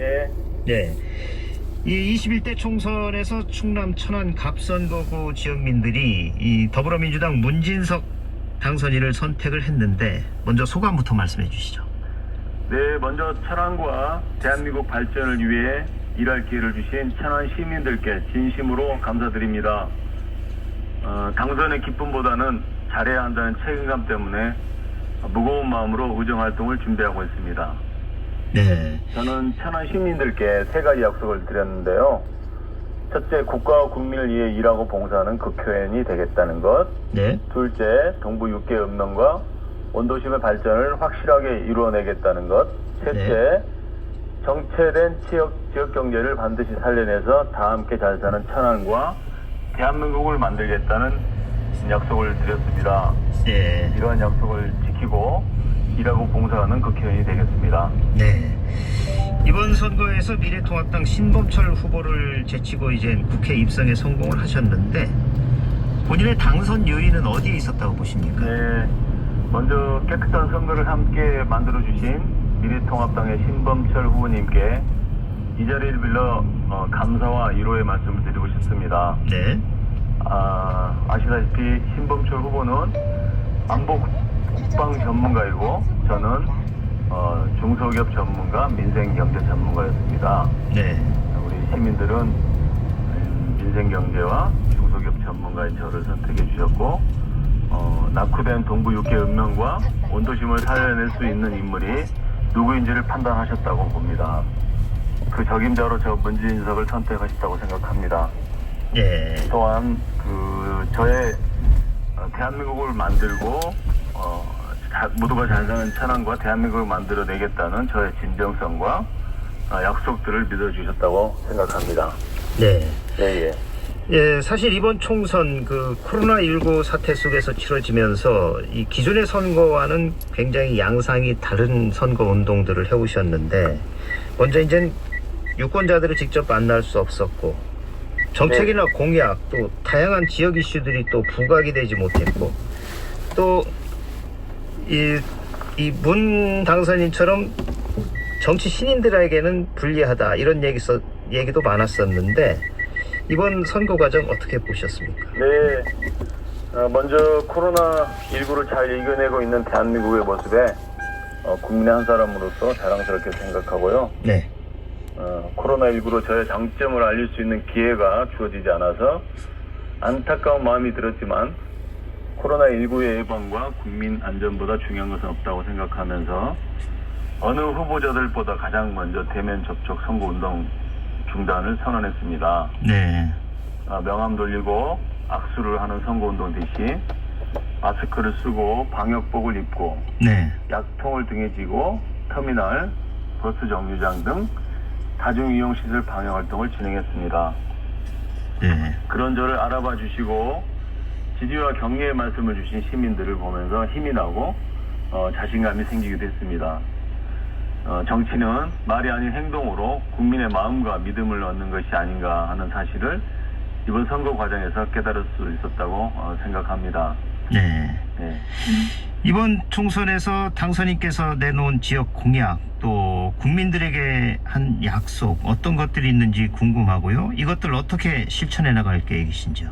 예. 네. 이 21대 총선에서 충남 천안 갑선거구 지역민들이 이 더불어민주당 문진석 당선인을 선택을 했는데 먼저 소감부터 말씀해 주시죠. 네, 먼저 천안과 대한민국 발전을 위해 일할 기회를 주신 천안 시민들께 진심으로 감사드립니다. 당선의 기쁨보다는 잘해야 한다는 책임감 때문에 무거운 마음으로 의정활동을 준비하고 있습니다. 네. 저는 천안 시민들께 세 가지 약속을 드렸는데요. 첫째, 국가와 국민을 위해 일하고 봉사하는 국회의원이 되겠다는 것. 네. 둘째, 동부 6개 읍면과 원도심의 발전을 확실하게 이루어내겠다는 것. 셋째, 정체된 지역 경제를 반드시 살려내서 다 함께 잘 사는 천안과 대한민국을 만들겠다는 약속을 드렸습니다. 네. 이러한 약속을 지키고 일하고 봉사하는 국회의원이 되겠습니다. 네. 이번 선거에서 미래통합당 신범철 후보를 제치고 이제 국회 입성에 성공을 하셨는데 본인의 당선 요인은 어디에 있었다고 보십니까? 네, 먼저 깨끗한 선거를 함께 만들어주신 미래통합당의 신범철 후보님께 이 자리를 빌려 감사와 위로의 말씀을 드리고 싶습니다. 네. 아시다시피 신범철 후보는 안보 국방 전문가이고 저는 중소기업 전문가, 민생경제 전문가였습니다. 네. 우리 시민들은 민생경제와 중소기업 전문가인 저를 선택해 주셨고 낙후된 동부 6개 읍면과 원도심을 살려낼 수 있는 인물이 누구인지를 판단하셨다고 봅니다. 그 적임자로 저 문진석을 선택하셨다고 생각합니다. 네. 또한 저의 대한민국을 만들고 모두가 잘 사는 천안과 대한민국을 만들어내겠다는 저의 진정성과 약속들을 믿어주셨다고 생각합니다. 네. 네, 예. 예, 사실 이번 총선 코로나19 사태 속에서 치러지면서 이 기존의 선거와는 굉장히 양상이 다른 선거 운동들을 해오셨는데 먼저 이제 유권자들을 직접 만날 수 없었고 정책이나 공약 또 다양한 지역 이슈들이 또 부각이 되지 못했고 또 이 문 당선인처럼 정치 신인들에게는 불리하다 이런 얘기도 많았었는데 이번 선거 과정 어떻게 보셨습니까? 네. 먼저 코로나19를 잘 이겨내고 있는 대한민국의 모습에 국민의 한 사람으로서 자랑스럽게 생각하고요. 네. 코로나19로 저의 장점을 알릴 수 있는 기회가 주어지지 않아서 안타까운 마음이 들었지만 코로나19의 예방과 국민 안전보다 중요한 것은 없다고 생각하면서 어느 후보자들보다 가장 먼저 대면 접촉 선거운동 중단을 선언했습니다. 네. 명함 돌리고 악수를 하는 선거운동 대신 마스크를 쓰고 방역복을 입고 네. 약통을 등에 지고 터미널, 버스 정류장 등 다중이용시설 방역활동을 진행했습니다. 네. 그런 저를 알아봐 주시고 지지와 격려의 말씀을 주신 시민들을 보면서 힘이 나고 자신감이 생기기도 했습니다. 정치는 말이 아닌 행동으로 국민의 마음과 믿음을 얻는 것이 아닌가 하는 사실을 이번 선거 과정에서 깨달을 수 있었다고 생각합니다. 네. 네. 이번 총선에서 당선인께서 내놓은 지역 공약 또 국민들에게 한 약속 어떤 것들이 있는지 궁금하고요. 이것들 어떻게 실천해 나갈 계획이신지요?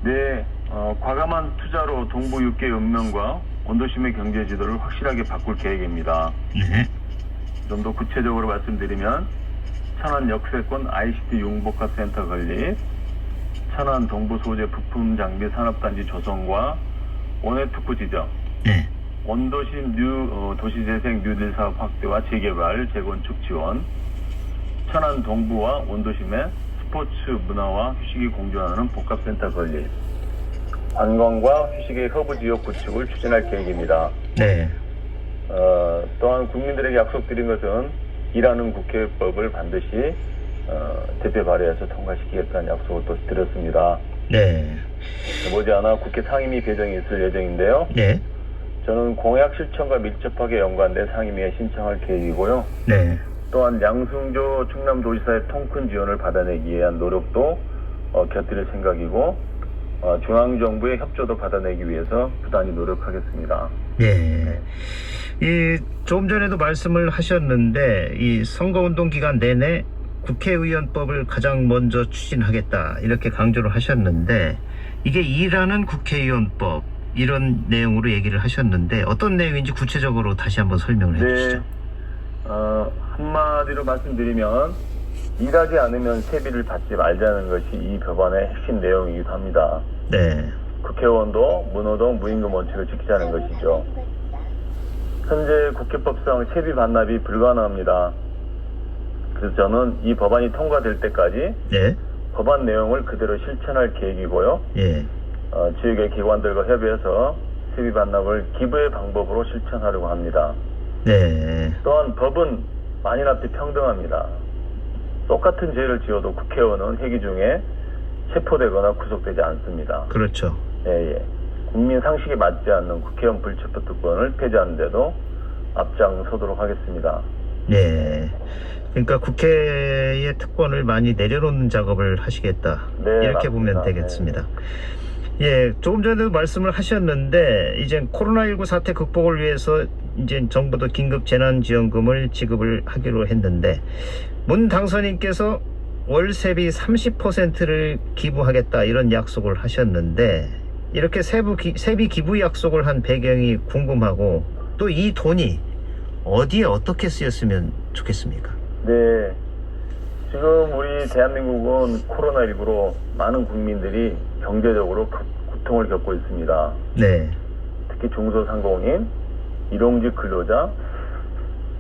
네. 과감한 투자로 동부 6개 읍면과 원도심의 경제 지도를 확실하게 바꿀 계획입니다. 네. 좀 더 구체적으로 말씀드리면 천안 역세권 ICT 융복합센터 건립, 천안 동부 소재 부품 장비 산업단지 조성과 원해특구 지정, 네. 원도심 도시재생 뉴딜 사업 확대와 재개발, 재건축 지원, 천안 동부와 원도심의 스포츠 문화와 휴식이 공존하는 복합센터 건립, 관광과 휴식의 허브 지역 구축을 추진할 계획입니다. 네. 또한 국민들에게 약속드린 것은 일하는 국회법을 반드시 대표 발의해서 통과시키겠다는 약속을 또 드렸습니다. 네. 머지않아 국회 상임위 배정이 있을 예정인데요. 네. 저는 공약 실천과 밀접하게 연관된 상임위에 신청할 계획이고요. 네. 또한 양승조 충남도지사의 통큰 지원을 받아내기 위한 노력도 곁들일 생각이고 중앙정부의 협조도 받아내기 위해서 부단히 노력하겠습니다. 네. 이 조금 전에도 말씀을 하셨는데 이 선거운동 기간 내내 국회의원법을 가장 먼저 추진하겠다 이렇게 강조를 하셨는데 이게 일하는 국회의원법 이런 내용으로 얘기를 하셨는데 어떤 내용인지 구체적으로 다시 한번 설명을 해주시죠. 한마디로 말씀드리면 일하지 않으면 세비를 받지 말자는 것이 이 법안의 핵심 내용이기도 합니다. 네. 국회의원도 무노동 무임금 원칙을 지키자는 것이죠. 현재 국회법상 세비 반납이 불가능합니다. 그래서 저는 이 법안이 통과될 때까지 네. 법안 내용을 그대로 실천할 계획이고요. 예. 지역의 기관들과 협의해서 세비 반납을 기부의 방법으로 실천하려고 합니다. 네. 또한 법은 만인 앞에 평등합니다. 똑같은 죄를 지어도 국회의원은 회기 중에 체포되거나 구속되지 않습니다. 그렇죠. 예. 국민 상식에 맞지 않는 국회의원 불체포 특권을 폐지하는 데도 앞장서도록 하겠습니다. 네. 그러니까 국회의 특권을 많이 내려놓는 작업을 하시겠다. 네, 이렇게 맞습니다. 보면 되겠습니다. 예, 조금 전에도 말씀을 하셨는데 이제 코로나19 사태 극복을 위해서 이제 정부도 긴급 재난지원금을 지급을 하기로 했는데 문 당선인께서 월세비 30%를 기부하겠다 이런 약속을 하셨는데 이렇게 세비 기부 약속을 한 배경이 궁금하고 또 이 돈이 어디에 어떻게 쓰였으면 좋겠습니까? 네. 지금 우리 대한민국은 코로나19로 많은 국민들이 경제적으로 고통을 겪고 있습니다. 네. 특히 중소상공인, 일용직 근로자,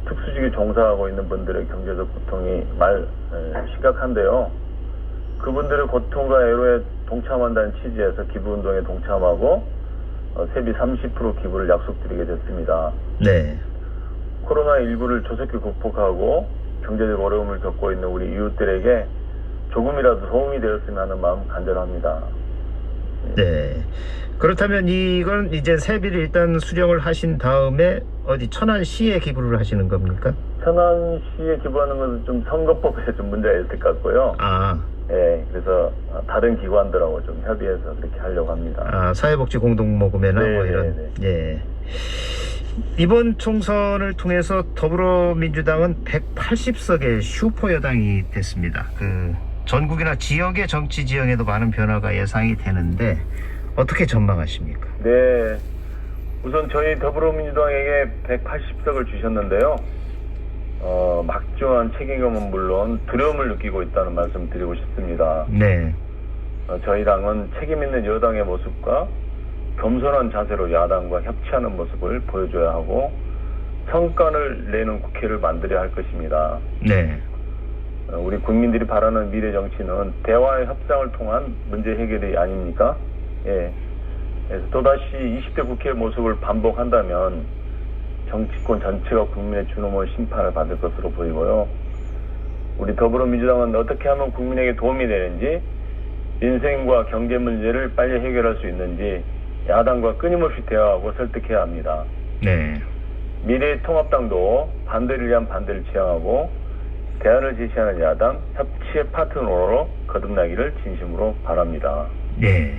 특수직에 종사하고 있는 분들의 경제적 고통이 심각한데요. 그분들의 고통과 애로에 동참한다는 취지에서 기부운동에 동참하고 세비 30% 기부를 약속드리게 됐습니다. 네. 코로나19를 조속히 극복하고 경제적 어려움을 겪고 있는 우리 이웃들에게 조금이라도 도움이 되었으면 하는 마음 간절합니다. 네. 그렇다면 이건 이제 세비를 일단 수령을 하신 다음에 어디 천안시에 기부를 하시는 겁니까? 천안시에 기부하는 것은 좀 선거법에 좀 문제가 있을 것 같고요. 아, 예, 그래서 다른 기관들하고 좀 협의해서 그렇게 하려고 합니다. 사회복지 공동모금회나 네, 뭐 이런. 예. 이번 총선을 통해서 더불어민주당은 180석의 슈퍼 여당이 됐습니다. 그 전국이나 지역의 정치 지형에도 많은 변화가 예상이 되는데 어떻게 전망하십니까? 네, 우선 저희 더불어민주당에게 180석을 주셨는데요. 막중한 책임감은 물론 두려움을 느끼고 있다는 말씀 드리고 싶습니다. 네. 저희 당은 책임 있는 여당의 모습과 겸손한 자세로 야당과 협치하는 모습을 보여줘야 하고 성과를 내는 국회를 만들어야 할 것입니다. 네. 우리 국민들이 바라는 미래 정치는 대화의 협상을 통한 문제 해결이 아닙니까? 예. 그래서 또다시 20대 국회의 모습을 반복한다면 정치권 전체가 국민의 준엄한 심판을 받을 것으로 보이고요. 우리 더불어민주당은 어떻게 하면 국민에게 도움이 되는지, 인생과 경제 문제를 빨리 해결할 수 있는지 야당과 끊임없이 대화하고 설득해야 합니다. 네. 미래통합당도 반대를 위한 반대를 지향하고 대안을 제시하는 야당, 협치의 파트너로 거듭나기를 진심으로 바랍니다. 네.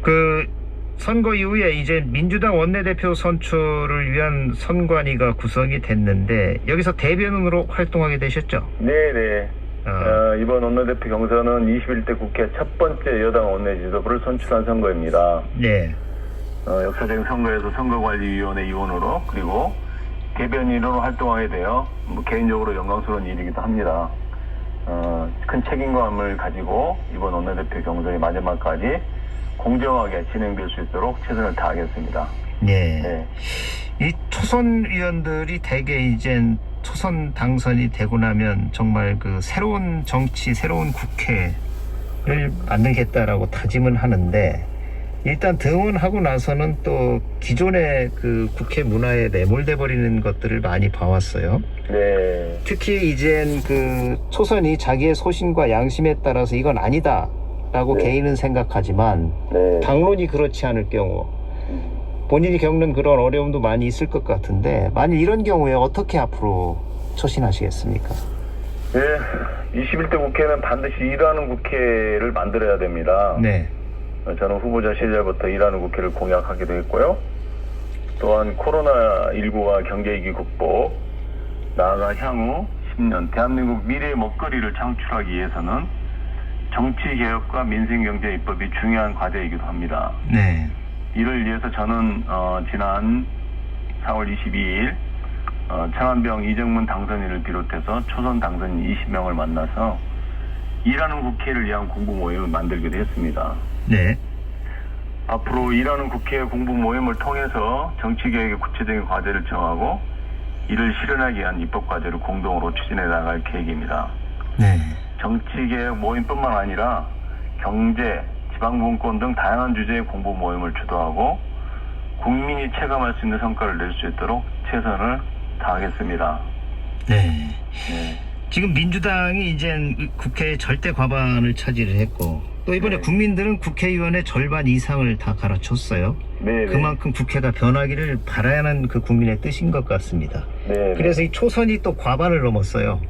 그 선거 이후에 이제 민주당 원내대표 선출을 위한 선관위가 구성이 됐는데 여기서 대변인으로 활동하게 되셨죠? 네네. 이번 원내대표 경선은 21대 국회 첫 번째 여당 원내지도부를 선출한 선거입니다. 네. 역사적인 선거에서 선거관리위원회 위원으로 그리고 대변인으로 활동하게 되어 개인적으로 영광스러운 일이기도 합니다. 큰 책임감을 가지고 이번 원내대표 경선의 마지막까지 공정하게 진행될 수 있도록 최선을 다하겠습니다. 네. 네. 이 초선 의원들이 대개 이제 초선 당선이 되고 나면 정말 그 새로운 정치, 새로운 국회를 만들겠다라고 다짐을 하는데 일단 등원하고 나서는 또 기존의 그 국회 문화에 매몰돼 버리는 것들을 많이 봐왔어요. 네. 특히 이젠 그 초선이 자기의 소신과 양심에 따라서 이건 아니다라고 네. 개인은 생각하지만 네. 당론이 그렇지 않을 경우 본인이 겪는 그런 어려움도 많이 있을 것 같은데 만일 이런 경우에 어떻게 앞으로 처신하시겠습니까? 네. 21대 국회는 반드시 일하는 국회를 만들어야 됩니다. 네. 저는 후보자 시절부터 일하는 국회를 공약하기도 했고요. 또한 코로나19와 경제위기 극복, 나아가 향후 10년 대한민국 미래의 먹거리를 창출하기 위해서는 정치개혁과 민생경제 입법이 중요한 과제이기도 합니다. 네. 이를 위해서 저는 지난 4월 22일 창안병 이정문 당선인을 비롯해서 초선 당선인 20명을 만나서 일하는 국회를 위한 공부 모임을 만들기도 했습니다. 네. 앞으로 일하는 국회 공부 모임을 통해서 정치개혁의 구체적인 과제를 정하고 이를 실현하기 위한 입법 과제를 공동으로 추진해 나갈 계획입니다. 네. 정치개혁 모임뿐만 아니라 경제, 지방분권 등 다양한 주제의 공부 모임을 주도하고 국민이 체감할 수 있는 성과를 낼 수 있도록 최선을 다하겠습니다. 네. 네. 지금 민주당이 이제 국회에 절대 과반을 차지를 했고 또 이번에 네. 국민들은 국회의원의 절반 이상을 다 갈아쳤어요. 네, 그만큼 국회가 변하기를 바라야 하는 그 국민의 뜻인 것 같습니다. 네, 그래서 이 초선이 또 과반을 넘었어요.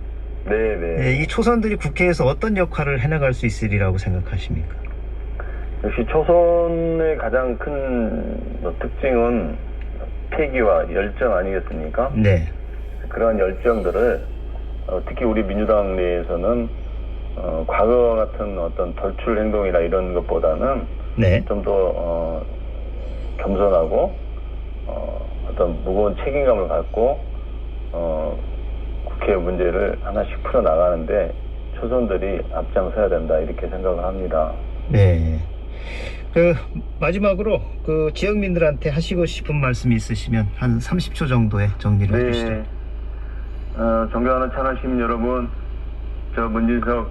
네, 네. 네, 이 초선들이 국회에서 어떤 역할을 해나갈 수 있으리라고 생각하십니까? 역시 초선의 가장 큰 특징은 패기와 열정 아니겠습니까? 네. 그러한 열정들을 특히 우리 민주당 내에서는 과거와 같은 어떤 돌출 행동이나 이런 것보다는 네. 좀 더 겸손하고 어떤 무거운 책임감을 갖고 국회 문제를 하나씩 풀어 나가는데 초선들이 앞장서야 된다 이렇게 생각을 합니다. 네. 그 마지막으로 그 지역민들한테 하시고 싶은 말씀이 있으시면 한 30초 정도의 정리를 해주시죠. 존경하는 천안 시민 여러분, 저 문진석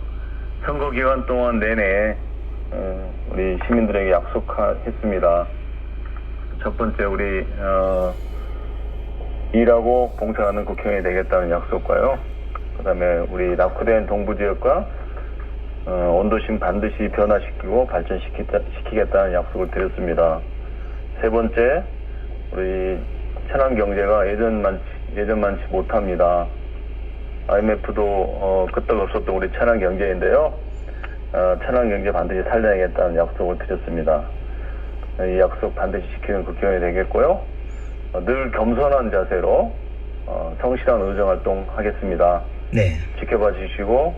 선거 기간 동안 내내 우리 시민들에게 약속했습니다. 첫 번째 우리 일하고 봉사하는 국회의원이 되겠다는 약속과요. 그다음에 우리 낙후된 동부지역과 온도심 반드시 변화시키고 발전시키겠다는 약속을 드렸습니다. 세 번째, 우리 천안 경제가 예전만치 못합니다. IMF도 끄떡없었던 우리 천안 경제인데요. 천안 경제 반드시 살려내겠다는 약속을 드렸습니다. 이 약속 반드시 지키는 국회의원이 되겠고요. 늘 겸손한 자세로 성실한 의정활동 하겠습니다. 네. 지켜봐 주시고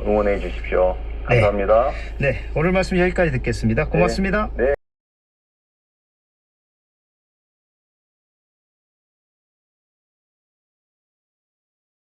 응원해 주십시오. 감사합니다. 네. 오늘 말씀 여기까지 듣겠습니다. 고맙습니다. 네.